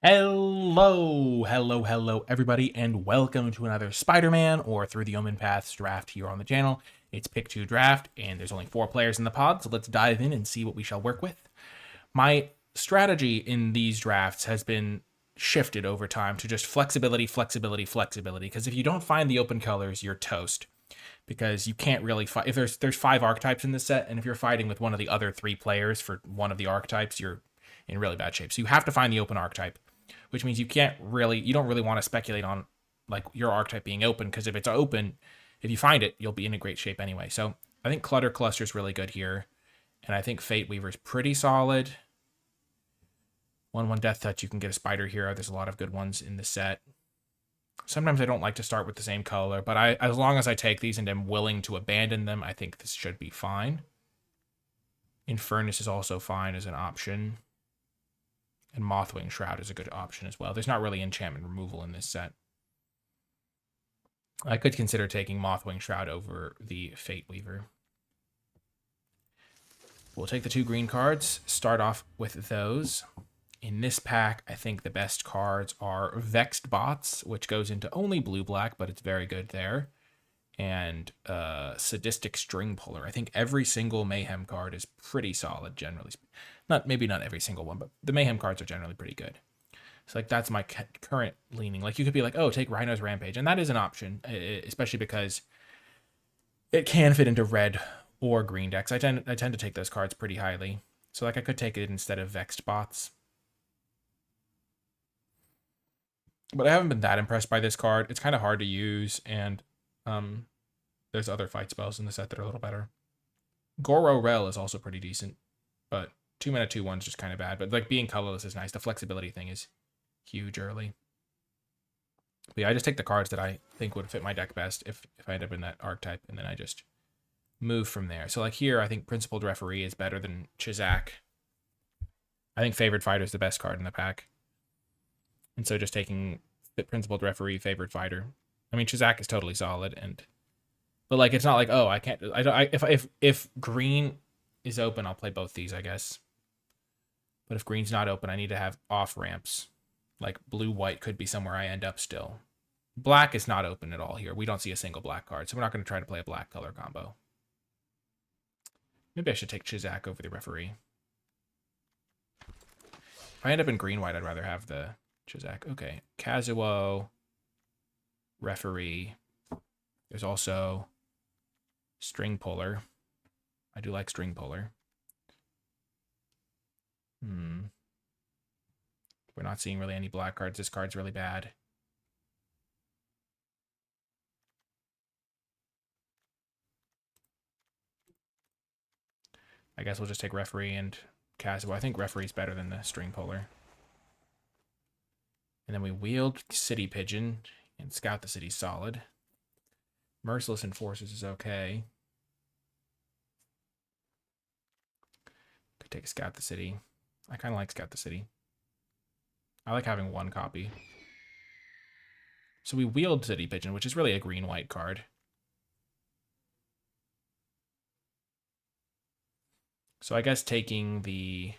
Hello, everybody, and welcome to another Spider-Man or Through the Omenpaths draft here on the channel. It's Pick 2 draft, and there's only 4 players in the pod, so let's dive in and see what we shall work with. My strategy in these drafts has been shifted over time to just flexibility, because if you don't find the open colors, you're toast. Because you can't really fight. If there's 5 archetypes in this set, and if you're fighting with one of the other 3 players for one of the archetypes, you're in really bad shape. So you have to find the open archetype, which means you don't really want to speculate on like your archetype being open, because if it's open, if you find it, you'll be in a great shape anyway. So I think Clutter Cluster is really good here, and I think Fate Weaver is pretty solid. 1/1 Death Touch, you can get a Spider Hero. There's a lot of good ones in the set. Sometimes I don't like to start with the same color, but as long as I take these and am willing to abandon them, I think this should be fine. Infernus is also fine as an option. And Mothwing Shroud is a good option as well. There's not really enchantment removal in this set. I could consider taking Mothwing Shroud over the Fate Weaver. We'll take the 2 green cards, start off with those. In this pack, I think the best cards are Vexed Bots, which goes into only blue-black, but it's very good there. And Sadistic String Puller. I think every single Mayhem card is pretty solid, generally. Maybe not every single one, but the Mayhem cards are generally pretty good. So like that's my current leaning. Like you could be like, oh, take Rhino's Rampage, and that is an option, especially because it can fit into red or green decks. I tend to take those cards pretty highly. So like I could take it instead of Vexed Bots. But I haven't been that impressed by this card. It's kind of hard to use, and there's other fight spells in the set that are a little better. Goro Rel is also pretty decent, but 2 mana 2/1 is just kind of bad. But like being colorless is nice. The flexibility thing is huge early. But yeah, I just take the cards that I think would fit my deck best if I end up in that archetype, and then I just move from there. So like here, I think Principled Referee is better than Chizak. I think Favored Fighter is the best card in the pack. And so just taking the Principled Referee, Favored Fighter. I mean, Chizak is totally solid, but like it's not like, oh, I can't. If green is open, I'll play both these, I guess. But if green's not open, I need to have off ramps. Like blue-white could be somewhere I end up still. Black is not open at all here. We don't see a single black card, so we're not going to try to play a black color combo. Maybe I should take Chizak over the Referee. If I end up in green-white, I'd rather have the Chizak. Okay, Kazuo, Referee. There's also String Puller. I do like String Puller. We're not seeing really any black cards. This card's really bad. I guess we'll just take Referee and Kazuo. I think Referee's better than the String Puller. And then we wield City Pigeon and Scout the City solid. Merciless Enforcers is okay. Could take a Scout the City. I kind of like Scout the City. I like having 1 copy. So we wield City Pigeon, which is really a green-white card. So I guess taking the...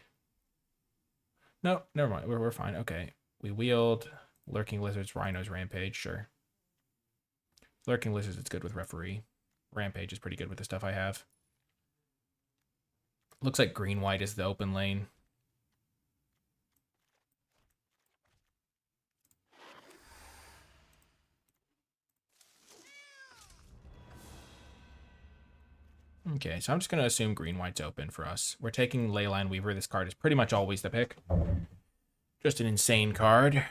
No, never mind. We're fine. Okay. We wield Lurking Lizards, Rhino's Rampage, sure. Lurking Lizards, it's good with Referee. Rampage is pretty good with the stuff I have. Looks like green-white is the open lane. Okay, so I'm just going to assume green-white's open for us. We're taking Leyline Weaver. This card is pretty much always the pick. Just an insane card.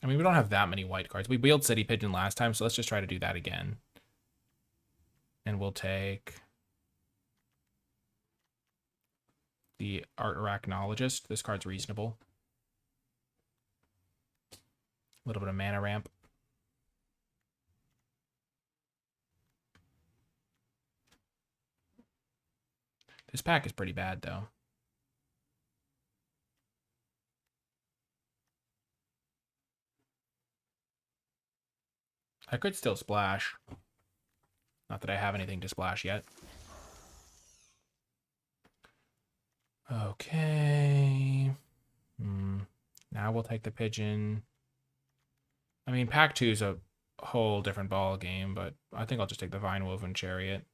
I mean, we don't have that many white cards. We wheeled City Pigeon last time, so let's just try to do that again. And we'll take the Arachnologist. This card's reasonable. A little bit of mana ramp. This pack is pretty bad, though. I could still splash. Not that I have anything to splash yet. Okay. Now we'll take the pigeon. I mean, pack 2 is a whole different ball game, but I think I'll just take the Vine-Woven Chariot.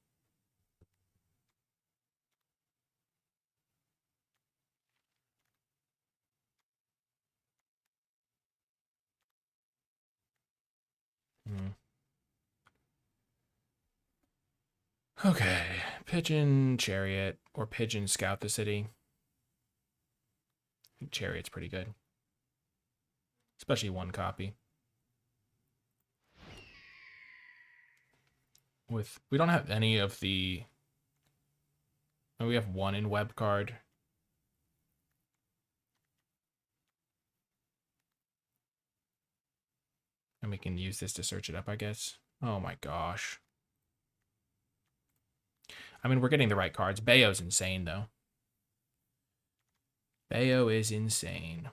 Okay, Pigeon Chariot or Pigeon Scout the City. I think Chariot's pretty good, especially one copy. We don't have any of the. Oh, we have one in web card. And we can use this to search it up, I guess. Oh my gosh. I mean, we're getting the right cards. Bayo's insane, though. Bayo is insane.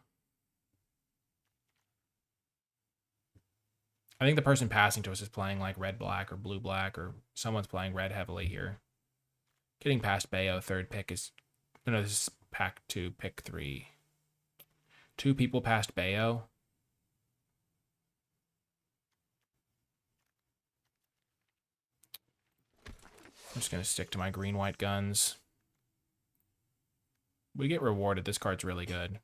I think the person passing to us is playing like red-black or blue-black, or someone's playing red heavily here. Getting past Bayo, third pick is... No, this is pack 2, pick 3. 2 people past Bayo. I'm just going to stick to my green-white guns. We get rewarded. This card's really good.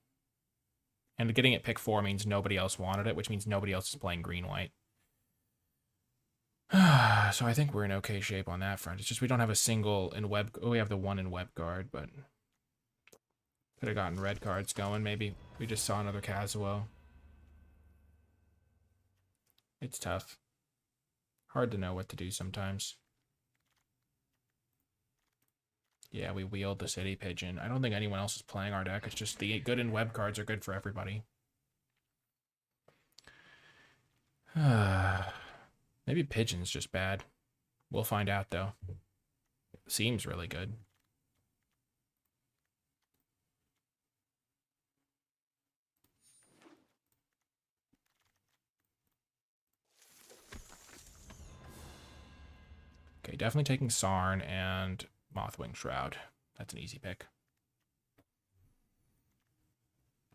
And getting it pick 4 means nobody else wanted it, which means nobody else is playing green-white. So I think we're in okay shape on that front. It's just we don't have a single in web... Oh, we have the one in web guard, but... Could have gotten red cards going, maybe. We just saw another Kazuo. It's tough. Hard to know what to do sometimes. Yeah, we wheeled the City Pigeon. I don't think anyone else is playing our deck. It's just the good in web cards are good for everybody. Maybe Pigeon's just bad. We'll find out, though. Seems really good. Okay, definitely taking Sarn and Mothwing Shroud. That's an easy pick.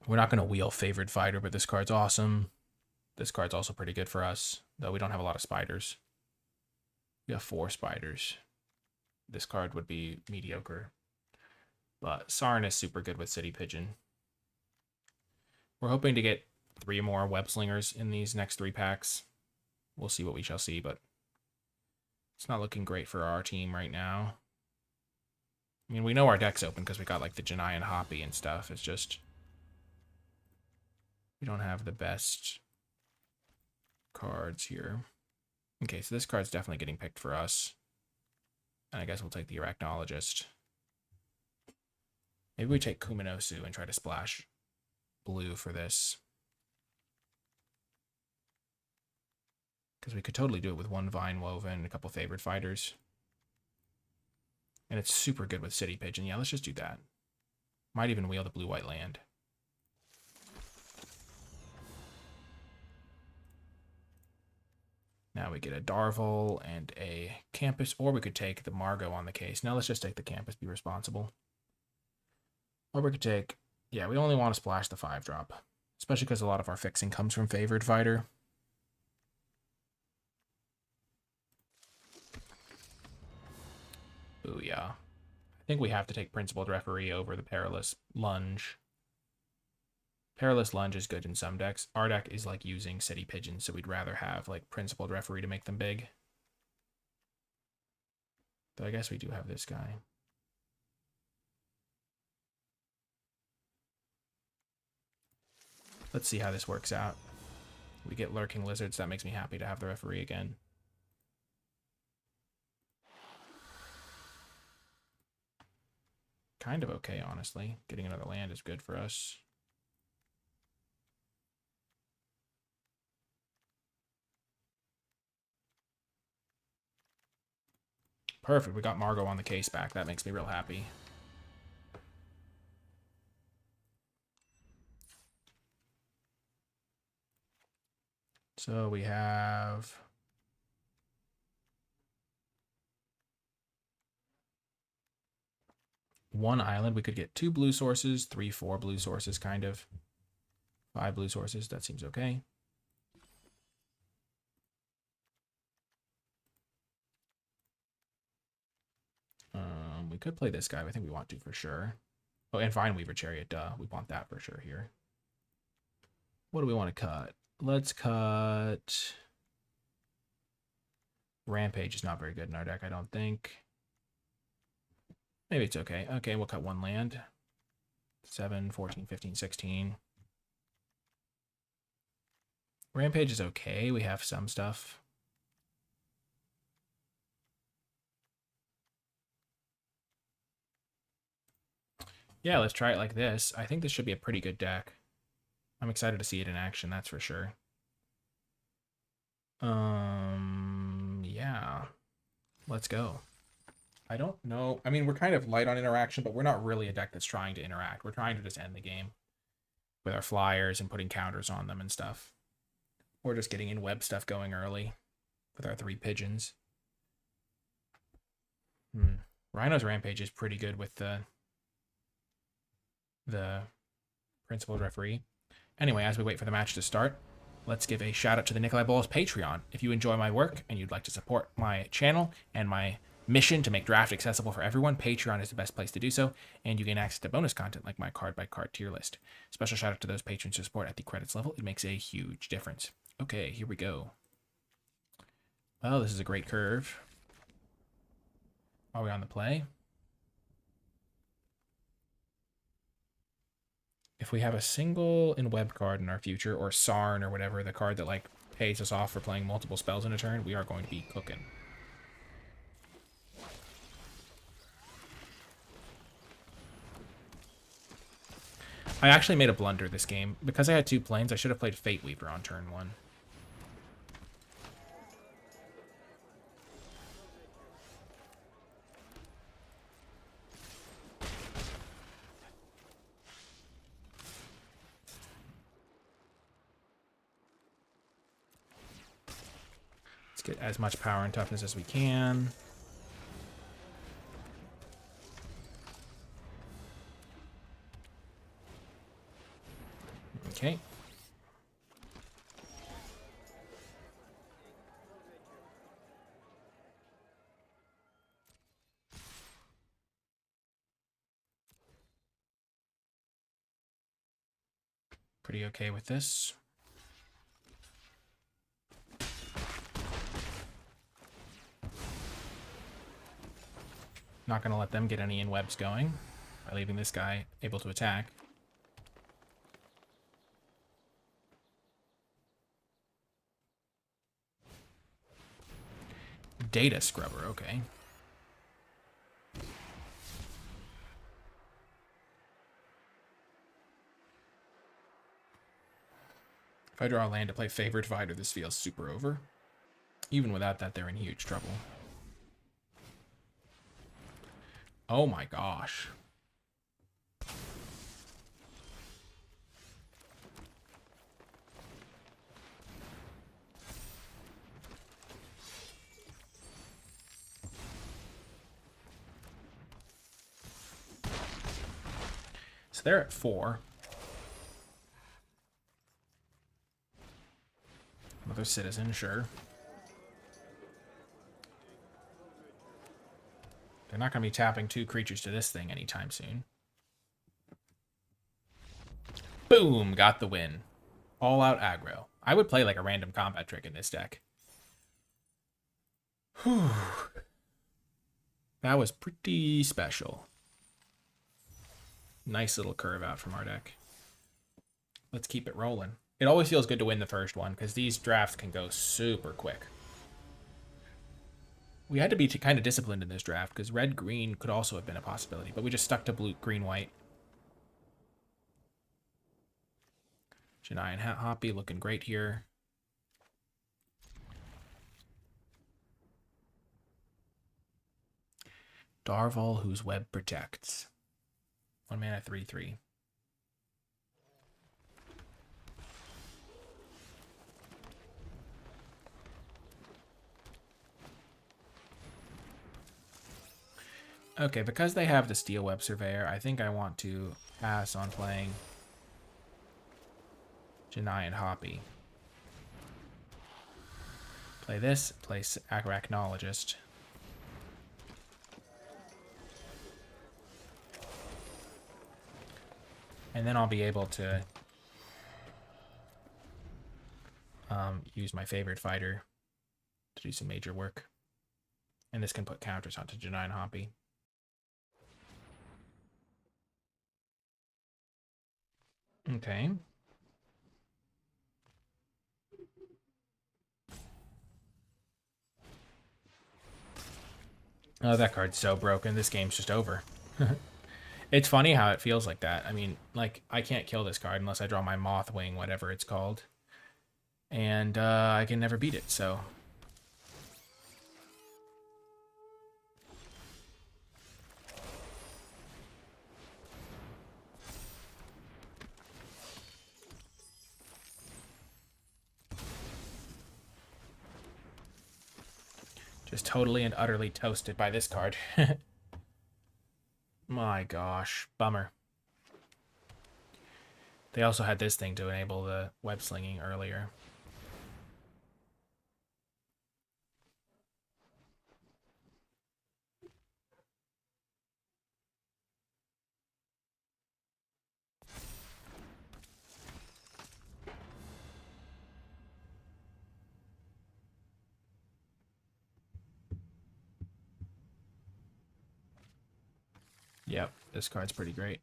We're not going to wheel Favored Fighter, but this card's awesome. This card's also pretty good for us, though we don't have a lot of spiders. We have 4 spiders. This card would be mediocre. But Sarn is super good with City Pigeon. We're hoping to get 3 more Web Slingers in these next 3 packs. We'll see what we shall see, but it's not looking great for our team right now. I mean, we know our deck's open because we got like the Janai and Hoppy and stuff. It's just we don't have the best cards here. Okay, so this card's definitely getting picked for us. And I guess we'll take the Arachnologist. Maybe we take Kuminosu and try to splash blue for this. Because we could totally do it with 1 Vine Woven and a couple Favored Fighters. And it's super good with City Pigeon. Yeah, let's just do that. Might even wheel the blue-white land. Now we get a Darvel and a Campus, or we could take the Margot on the case. Now let's just take the Campus, be responsible. Or we could take, yeah, we only want to splash the 5-drop. Especially because a lot of our fixing comes from Favored Fighter. Booyah. I think we have to take Principled Referee over the Perilous Lunge. Perilous Lunge is good in some decks. Our deck is like using City Pigeon, so we'd rather have like Principled Referee to make them big. But I guess we do have this guy. Let's see how this works out. We get Lurking Lizards. That makes me happy to have the referee again. Kind of okay, honestly. Getting another land is good for us. Perfect. We got Margot on the case back. That makes me real happy. So we have... one island. We could get 2 blue sources, 3, 4 blue sources, kind of. 5 blue sources, that seems okay. We could play this guy. I think we want to for sure. Oh, and Vineweaver Chariot, duh. We want that for sure here. What do we want to cut? Let's cut... Rampage is not very good in our deck, I don't think. Maybe it's okay. Okay, we'll cut 1 land. 7, 14, 15, 16. Rampage is okay. We have some stuff. Yeah, let's try it like this. I think this should be a pretty good deck. I'm excited to see it in action, that's for sure. Yeah. Let's go. I don't know. I mean, we're kind of light on interaction, but we're not really a deck that's trying to interact. We're trying to just end the game with our flyers and putting counters on them and stuff. Or just getting in web stuff going early with our 3 pigeons. Rhino's Rampage is pretty good with the principal referee. Anyway, as we wait for the match to start, let's give a shout out to the NicolaiBolas Patreon. If you enjoy my work and you'd like to support my channel and my mission to make draft accessible for everyone, Patreon is the best place to do so, and you gain access to bonus content like my card-by-card tier list. Special shout out to those patrons who support at the credits level. It makes a huge difference. Okay, here we go. Well, this is a great curve. Are we on the play? If we have a single in web card in our future, or Sarn or whatever, the card that like pays us off for playing multiple spells in a turn, we are going to be cooking. I actually made a blunder this game. Because I had 2 planes, I should have played Fate Weaver on turn 1. Let's get as much power and toughness as we can. Okay. Pretty okay with this. Not going to let them get any in webs going by leaving this guy able to attack. Data Scrubber, okay. If I draw a land to play Favored Fighter, this feels super over. Even without that, they're in huge trouble. Oh my gosh. So they're at 4. Another citizen, sure. They're not going to be tapping 2 creatures to this thing anytime soon. Boom! Got the win. All out aggro. I would play like a random combat trick in this deck. Whew. That was pretty special. Nice little curve out from our deck. Let's keep it rolling. It always feels good to win the first one, because these drafts can go super quick. We had to be kind of disciplined in this draft, because red-green could also have been a possibility, but we just stuck to blue, green-white. Janai and Hoppy looking great here. Darval, whose web protects. 1 mana, 3/3. Okay, because they have the Steel Web Surveyor, I think I want to pass on playing Janai and Hoppy. Play this, play Arachnologist. And then I'll be able to use my favorite fighter to do some major work. And this can put counters onto Janai and Hoppy. Okay. Oh, that card's so broken. This game's just over. It's funny how it feels like that. I mean, like, I can't kill this card unless I draw my Mothwing, whatever it's called. And I can never beat it, so... Just totally and utterly toasted by this card. My gosh. Bummer. They also had this thing to enable the web slinging earlier. Yep, this card's pretty great.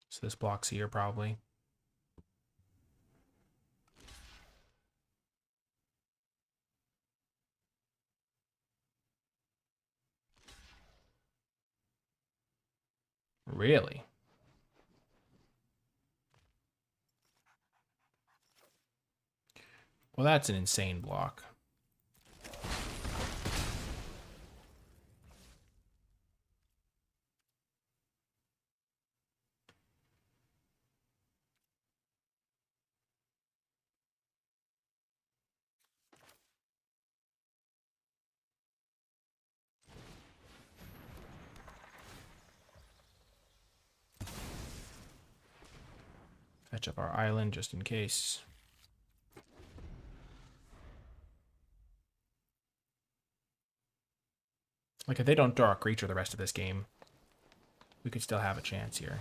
So this blocks here, probably. Really? Well, that's an insane block. Fetch up our island just in case. Like, if they don't draw a creature the rest of this game, we could still have a chance here.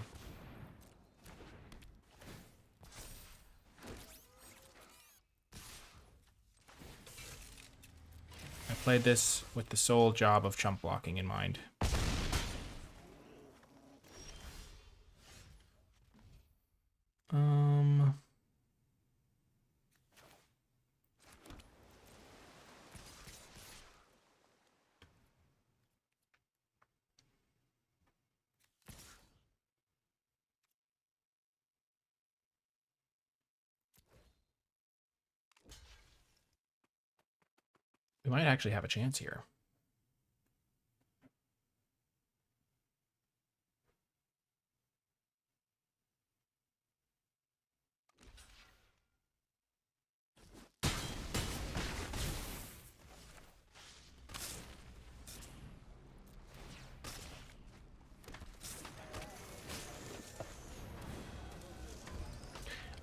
I played this with the sole job of chump blocking in mind. We might actually have a chance here.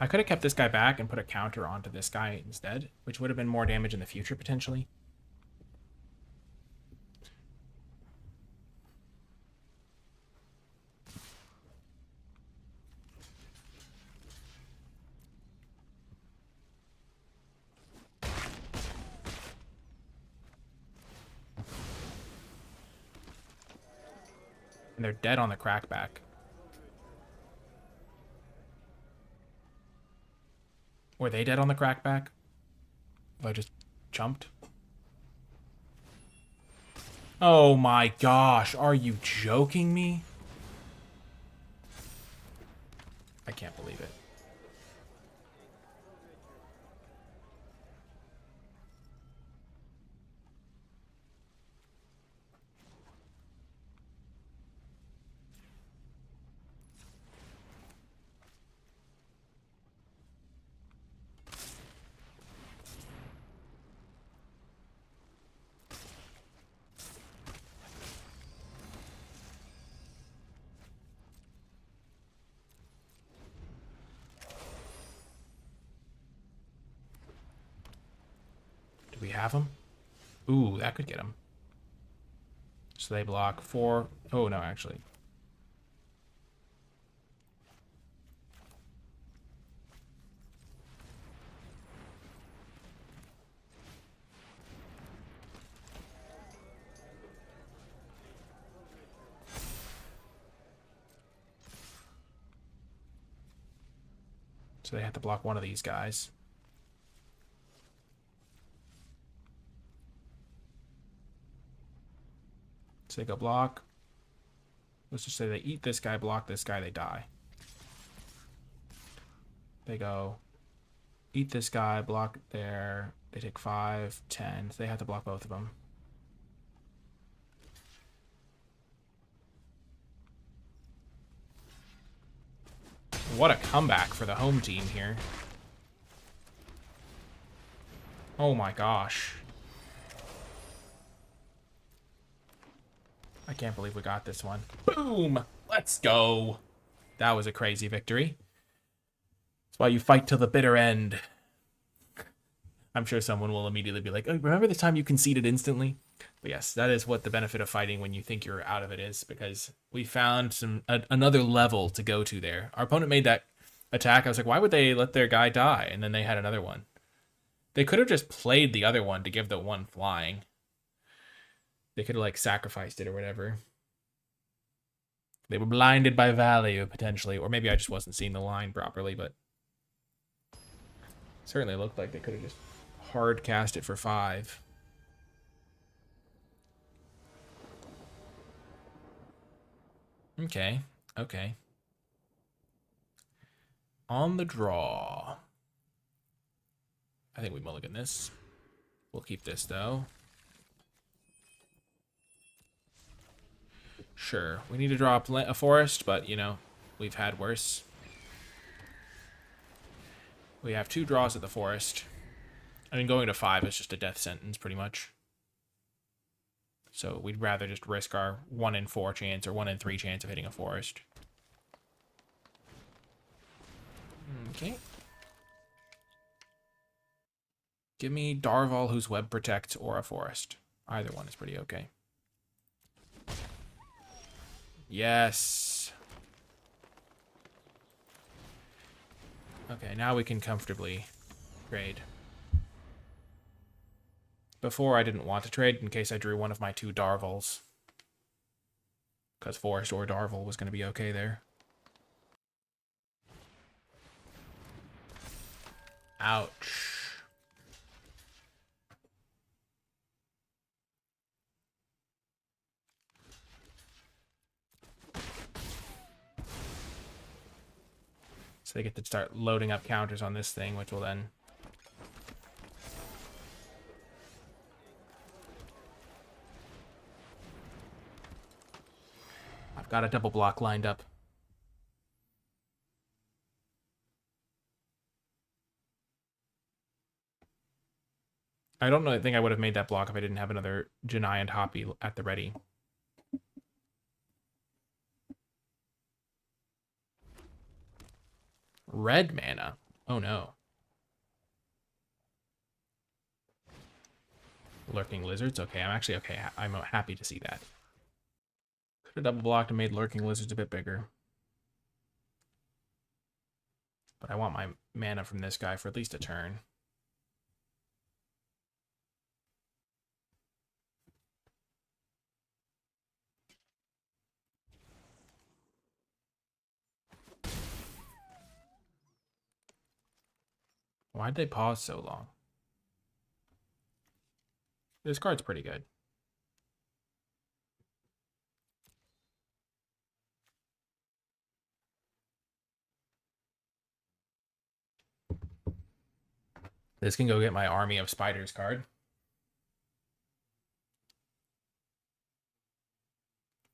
I could have kept this guy back and put a counter onto this guy instead, which would have been more damage in the future, potentially. And they're dead on the crackback. Were they dead on the crackback? If I just jumped? Oh my gosh, are you joking me? I can't believe it. we have them? Ooh, that could get them. So they block 4. Oh, no, actually. So they have to block one of these guys. So they go block. Let's just say they eat this guy, block this guy, they die. They go eat this guy, block there. They take 5, 10. So they have to block both of them. What a comeback for the home team here. Oh my gosh. I can't believe we got this one. Boom! Let's go! That was a crazy victory. That's why you fight till the bitter end. I'm sure someone will immediately be like, oh, remember the time you conceded instantly? But yes, that is what the benefit of fighting when you think you're out of it is, because we found another level to go to there. Our opponent made that attack. I was like, why would they let their guy die? And then they had another one. They could have just played the other one to give the one flying. They could have, like, sacrificed it or whatever. They were blinded by value, potentially. Or maybe I just wasn't seeing the line properly, but certainly looked like they could have just hard cast it for 5. Okay, okay. On the draw. I think we mulligan this. We'll keep this, though. Sure, we need to draw a forest, but, you know, we've had worse. We have 2 draws at the forest. I mean, going to 5 is just a death sentence, pretty much. So we'd rather just risk our 1 in 4 chance or 1 in 3 chance of hitting a forest. Okay. Give me Darval, whose web protects, or a forest. Either one is pretty okay. Yes. Okay, now we can comfortably trade. Before, I didn't want to trade in case I drew one of my 2 Darvals. Because Forest or Darval was going to be okay there. Ouch. So they get to start loading up counters on this thing, which will then... I've got a double block lined up. I don't think I would have made that block if I didn't have another Janai and Hoppy at the ready. Red mana. Oh no. Lurking Lizards. Okay, I'm actually okay. I'm happy to see that. Could have double blocked and made Lurking Lizards a bit bigger. But I want my mana from this guy for at least a turn. Why'd they pause so long? This card's pretty good. This can go get my Army of Spiders card.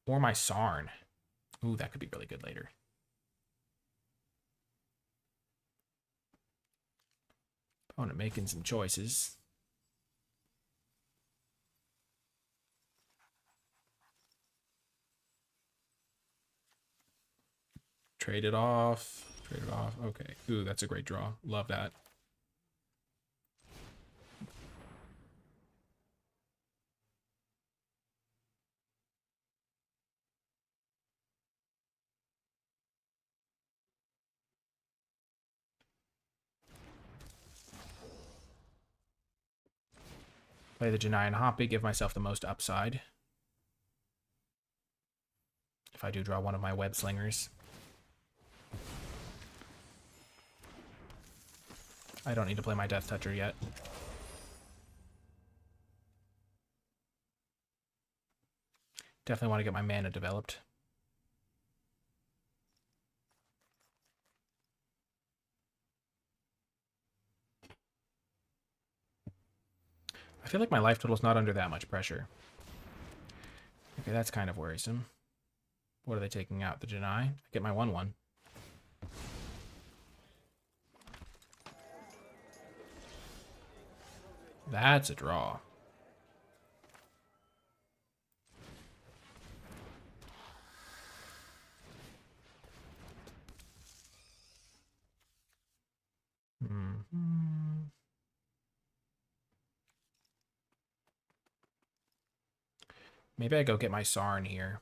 Or my Sarn. Ooh, that could be really good later. Opponent making some choices. Trade it off. Trade it off. Okay. Ooh, that's a great draw. Love that. Play the Janai and Hoppy, give myself the most upside. If I do draw one of my web slingers. I don't need to play my Death Toucher yet. Definitely want to get my mana developed. I feel like my life total's not under that much pressure. Okay, that's kind of worrisome. What are they taking out? The Janai? I get my 1/1. That's a draw. Maybe I go get my Sarn here.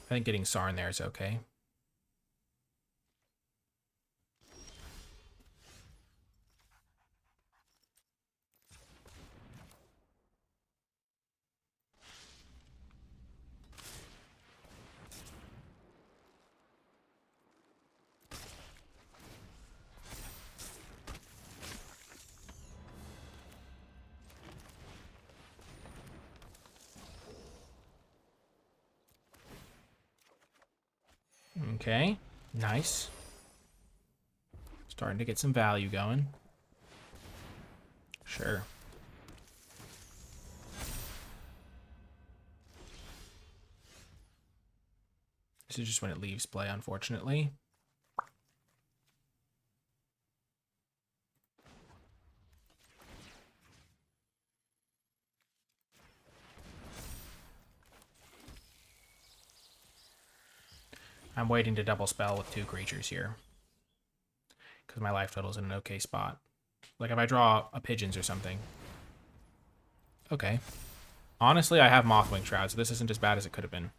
I think getting Sarn there is okay. Okay, nice. Starting to get some value going. Sure. This is just when it leaves play, unfortunately. I'm waiting to double spell with 2 creatures here. Because my life total's in an okay spot. Like if I draw a Pigeons or something. Okay. Honestly, I have Mothwing Shroud, so this isn't as bad as it could have been.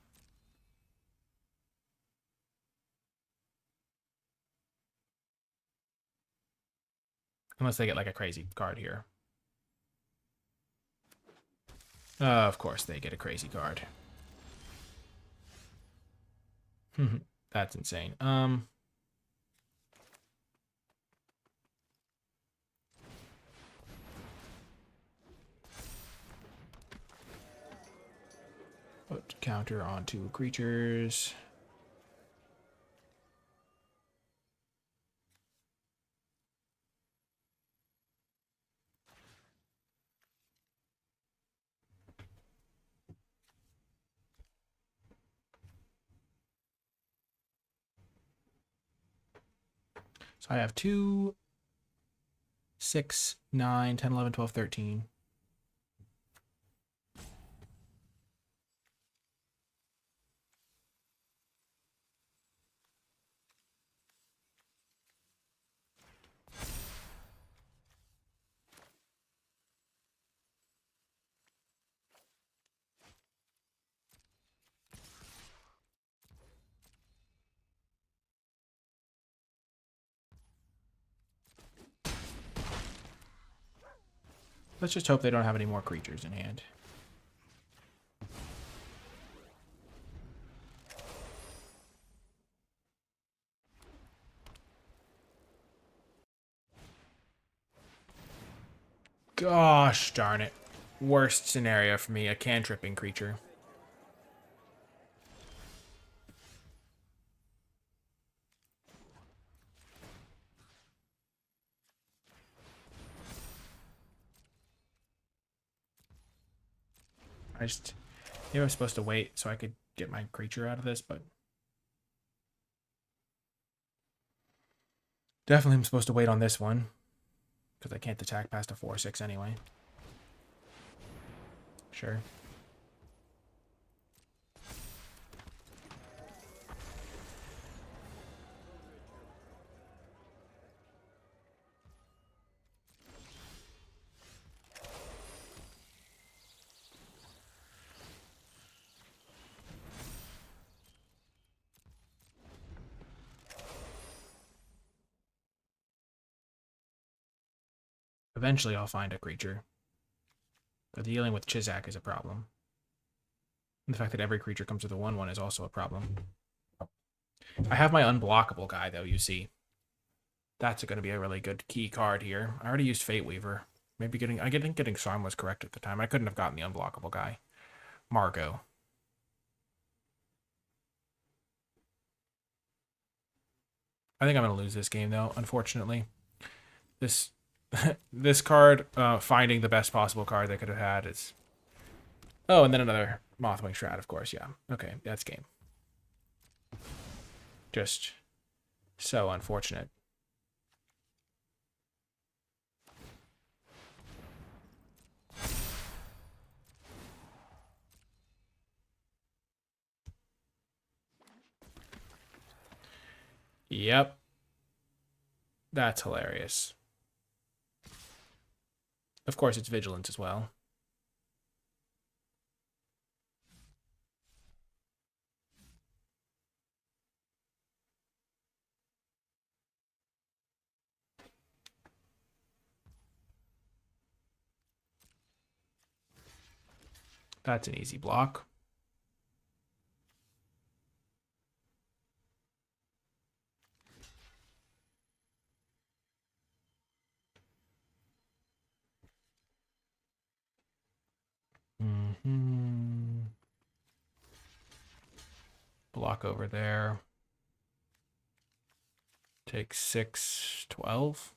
Unless they get like a crazy card here. Of course they get a crazy card. That's insane. Put counter onto creatures. So I have 2, 6, 9, 10, 11, 12, 13. Let's just hope they don't have any more creatures in hand. Gosh darn it. Worst scenario for me, a cantripping creature. Maybe I was supposed to wait so I could get my creature out of this, but definitely I'm supposed to wait on this one because I can't attack past a 4/6 anyway. Sure. Eventually I'll find a creature. But dealing with Chizak is a problem. And the fact that every creature comes with a 1/1 is also a problem. I have my unblockable guy, though, you see. That's going to be a really good key card here. I already used Fate Weaver. Maybe getting Charm was correct at the time. I couldn't have gotten the unblockable guy. Margot. I think I'm going to lose this game, though, unfortunately. This this card, finding the best possible card they could have had is... Oh, and then another Mothwing Shroud, of course, yeah. Okay, that's game. Just so unfortunate. Yep. That's hilarious. Of course, it's Vigilance as well. That's an easy block. Block over there. Take 6, 12.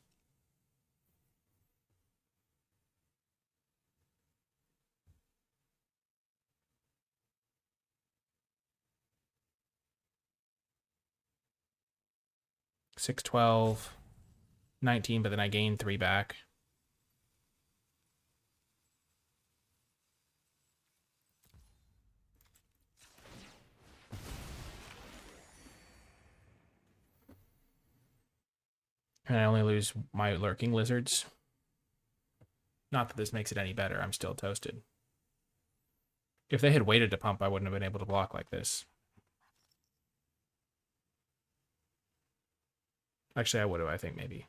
Six, 12, 19, but then I gain 3 back. And I only lose my Lurking Lizards. Not that this makes it any better. I'm still toasted. If they had waited to pump, I wouldn't have been able to block like this. Actually, I would have, I think, maybe.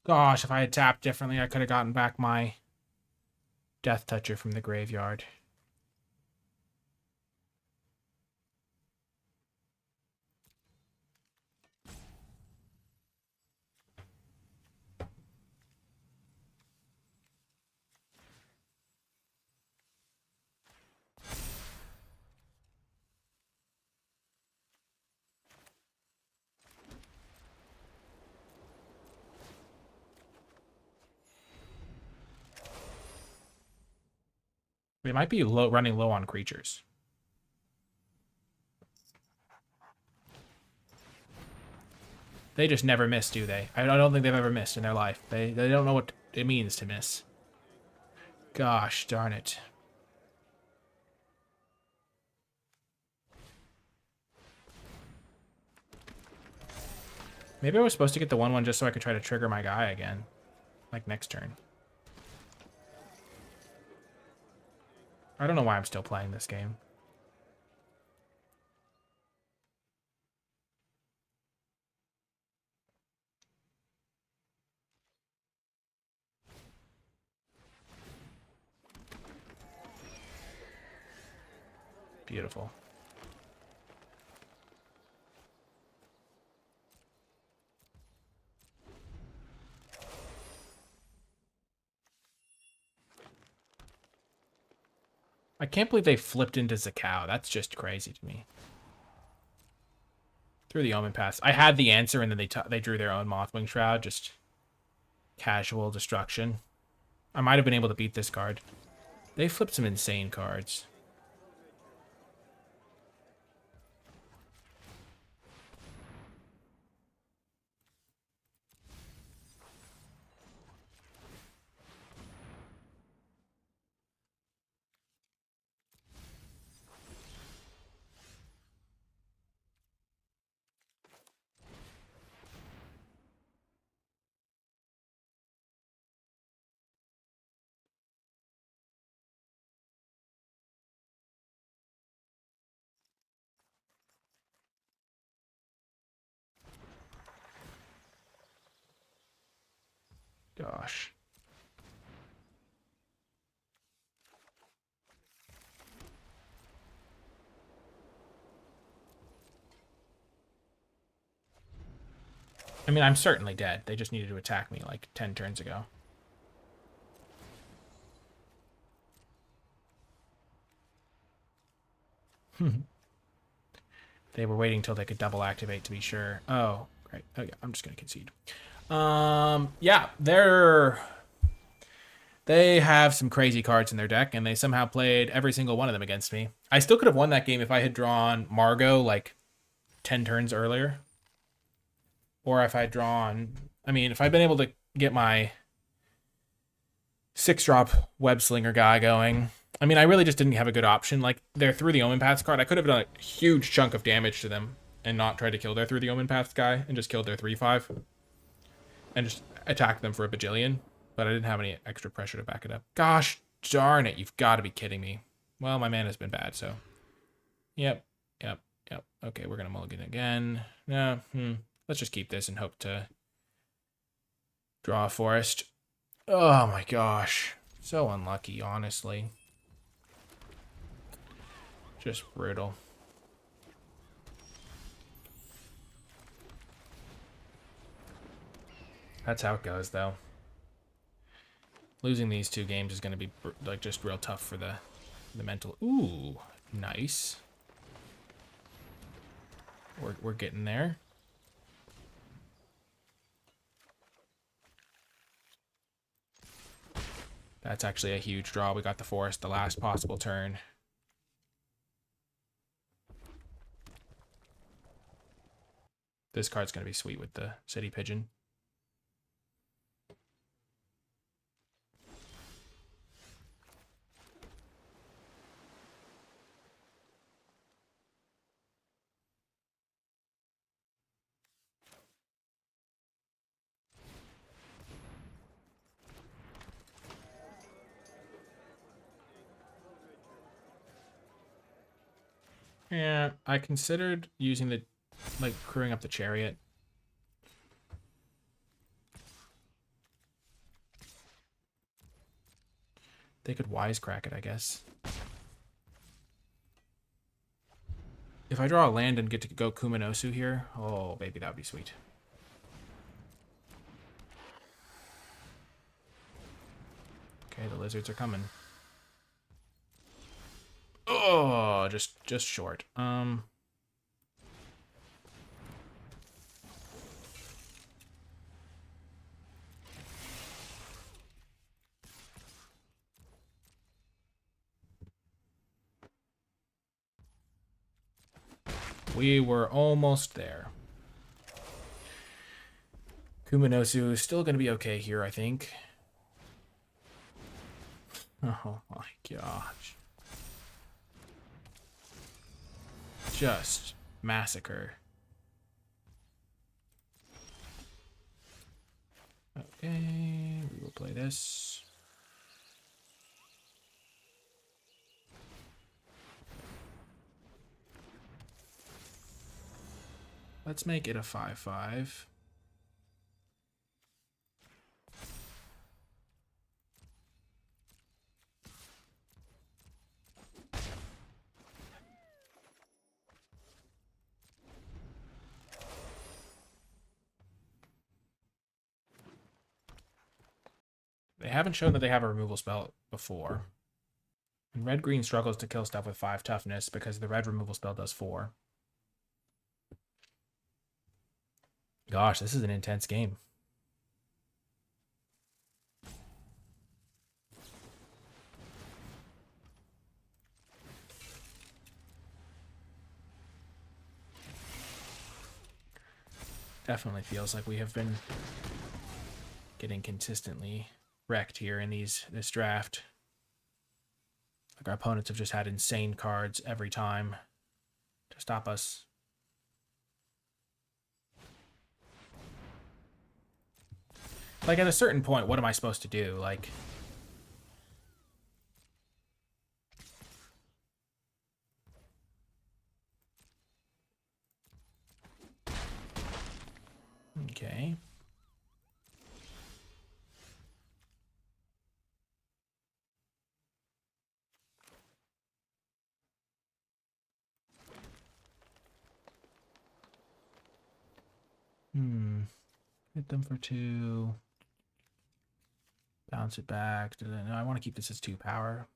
Gosh, if I had tapped differently, I could have gotten back my Death Toucher from the graveyard. They might be running low on creatures. They just never miss, do they? I don't think they've ever missed in their life. They don't know what it means to miss. Gosh darn it. Maybe I was supposed to get the 1/1 just so I could try to trigger my guy again. Like next turn. I don't know why I'm still playing this game. Beautiful. I can't believe they flipped into Zakao. That's just crazy to me. Through the Omenpaths. I had the answer, and then they drew their own Mothwing Shroud. Just Casual Destruction. I might have been able to beat this card. They flipped some insane cards. Gosh. I mean, I'm certainly dead. They just needed to attack me like 10 turns ago. They were waiting till they could double activate to be sure. Oh, great. Oh yeah, I'm just gonna concede. Yeah, they have some crazy cards in their deck, and they somehow played every single one of them against me. I still could have won that game if I had drawn Margot like 10 turns earlier. Or if I'd drawn... I mean, if I'd been able to get my 6-drop Web-Slinger guy going... I mean, I really just didn't have a good option. Like, their Through the Omenpaths card, I could have done a huge chunk of damage to them and not tried to kill their Through the Omenpaths guy and just killed their 3/5. And just attacked them for a bajillion. But I didn't have any extra pressure to back it up. Gosh darn it, you've got to be kidding me. Well, my mana's been bad, so... Yep. Okay, we're going to mulligan again. No, let's just keep this and hope to draw a forest. Oh my gosh. So unlucky, honestly. Just brutal. That's how it goes, though. Losing these 2 games is going to be like just real tough for the mental. Ooh, nice. We're getting there. That's actually a huge draw. We got the forest the last possible turn. This card's going to be sweet with the City Pigeon. Yeah, I considered using the, like, crewing up the chariot. They could wisecrack it, I guess. If I draw a land and get to go Kuminosu here, oh, baby, that would be sweet. Okay, the lizards are coming. Oh, just short. We were almost there. Kuminosu is still going to be okay here, I think. Oh my gosh. Just massacre. Okay, we will play this. Let's make it a 5/5. They haven't shown that they have a removal spell before. And red-green struggles to kill stuff with 5 toughness because the red removal spell does 4. Gosh, this is an intense game. Definitely feels like we have been getting consistently wrecked here in this draft. Like our opponents have just had insane cards every time to stop us. Like, at a certain point, what am I supposed to do? Like, okay. Hit them for 2. Bounce it back. No, I want to keep this as 2 power.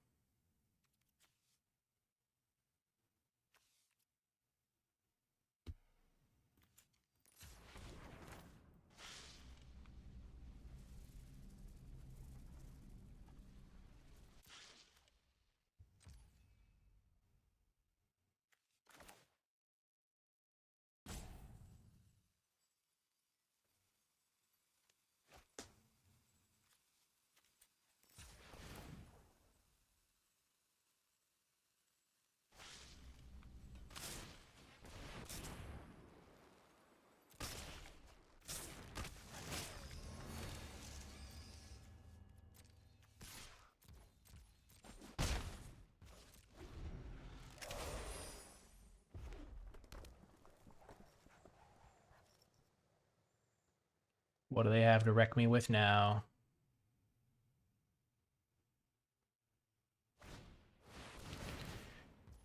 What do they have to wreck me with now?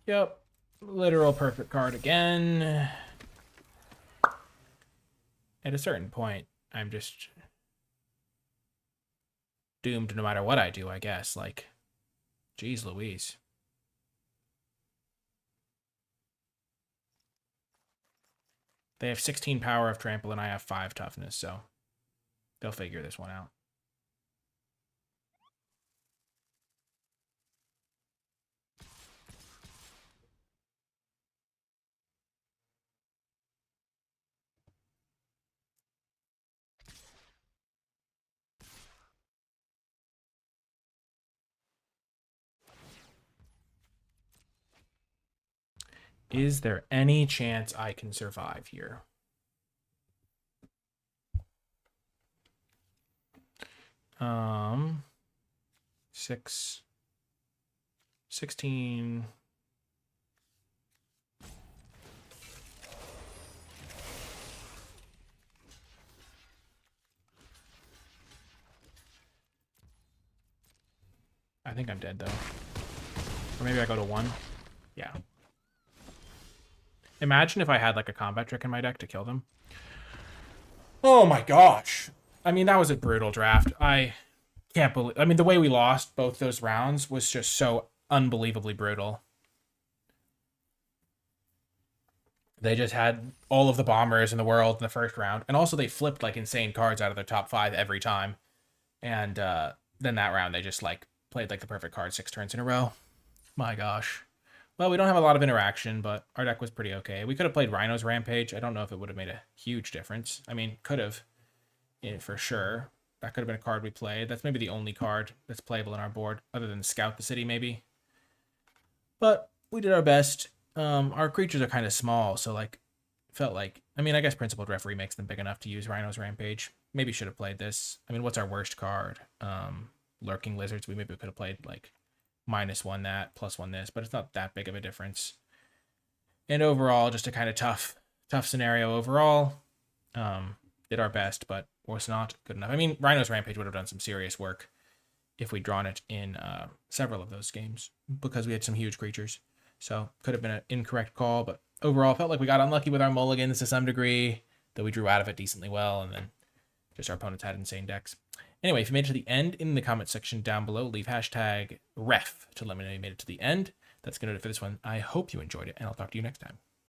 Yep. Literal perfect card again. At a certain point, I'm just doomed no matter what I do, I guess. Like, geez Louise. They have 16 power of trample and I have 5 toughness, so they'll figure this one out. Is there any chance I can survive here? Six, 16. I think I'm dead though. Or maybe I go to 1. Yeah. Imagine if I had like a combat trick in my deck to kill them. Oh my gosh. I mean, that was a brutal draft. I can't believe... I mean, the way we lost both those rounds was just so unbelievably brutal. They just had all of the bombers in the world in the first round. And also they flipped like insane cards out of their top 5 every time. And then that round they just like played like the perfect card 6 turns in a row. My gosh. Well, we don't have a lot of interaction, but our deck was pretty okay. We could have played Rhino's Rampage. I don't know if it would have made a huge difference. I mean, could have, for sure. That could have been a card we played. That's maybe the only card that's playable in our board, other than Scout the City, maybe. But we did our best. Our creatures are kind of small, so like, felt like... I mean, I guess Principled Referee makes them big enough to use Rhino's Rampage. Maybe should have played this. I mean, what's our worst card? Lurking Lizards. We maybe could have played, like, -1 that, +1 this, but it's not that big of a difference. And overall, just a kind of tough scenario overall. Did our best, but was not good enough. I mean, Rhino's Rampage would have done some serious work if we'd drawn it in several of those games, because we had some huge creatures. So could have been an incorrect call, but overall felt like we got unlucky with our mulligans to some degree, though we drew out of it decently well, and then just our opponents had insane decks. Anyway, if you made it to the end, in the comment section down below, leave hashtag ref to let me know you made it to the end. That's going to do it for this one. I hope you enjoyed it, and I'll talk to you next time.